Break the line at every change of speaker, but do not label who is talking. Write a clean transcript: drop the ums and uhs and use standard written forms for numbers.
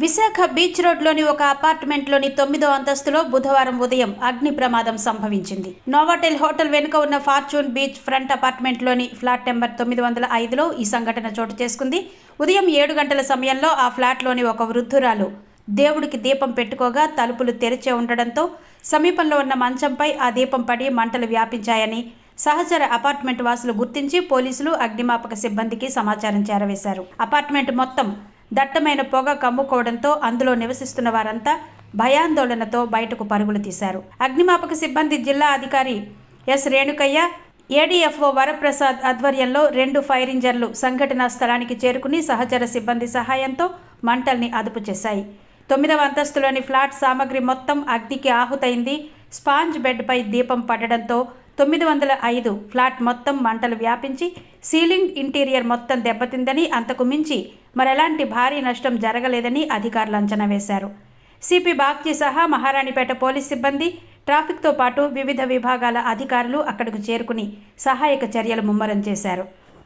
Visakha beach రోడ్లోని ఒక అపార్ట్మెంట్లోని 9వ అంతస్తులో బుధవారం ఉదయం అగ్ని ప్రమాదం సంభవించింది. నోవాటెల్ హోటల్ వెనుక ఉన్న ఫార్చ్యూన్ బీచ్ ఫ్రంట్ అపార్ట్మెంట్లోని ఫ్లాట్ నెంబర్ 905లో ఈ సంఘటన చోటు చేసుకుంది. ఉదయం 7 గంటల సమయంలో ఆ ఫ్లాట్లోని ఒక వృద్ధురాలు దేవుడికి దీపం పెట్టుకోగా తలుపులు తెరిచే ఉండడంతో సమీపంలో ఉన్న మంచంపై ఆ దీపం పడి మంటలు వ్యాపించాయని సహచర అపార్ట్మెంట్ వాసులు గుర్తించి పోలీసులు, అగ్నిమాపక సిబ్బందికి సమాచారం చేరవేశారు. అపార్ట్మెంట్ మొత్తం దట్టమైన పొగ కమ్ముకోవడంతో అందులో నివసిస్తున్న వారంతా భయాందోళనతో బయటకు పరుగులు తీశారు. అగ్నిమాపక సిబ్బంది జిల్లా అధికారి ఎస్ రేణుకయ్య, ఏడీఎఫ్ఓ వరప్రసాద్ ఆధ్వర్యంలో 2 ఫైర్ ఇంజన్లు సంఘటనా స్థలానికి చేరుకుని సహచర సిబ్బంది సహాయంతో మంటల్ని అదుపు చేశాయి. 9వ అంతస్తులోని ఫ్లాట్ సామగ్రి మొత్తం అగ్నికి ఆహుతైంది. స్పాంజ్ బెడ్పై దీపం పడడంతో 905 ఫ్లాట్ మొత్తం మంటలు వ్యాపించి సీలింగ్, ఇంటీరియర్ మొత్తం దెబ్బతిందని, అంతకు మించి మరెలాంటి భారీ నష్టం జరగలేదని అధికారులు అంచనా వేశారు. సిపి బాగ్చి సహా మహారాణిపేట పోలీస్ సిబ్బంది, ట్రాఫిక్తో పాటు వివిధ విభాగాల అధికారులు అక్కడకు చేరుకుని సహాయక చర్యలు ముమ్మరం చేశారు.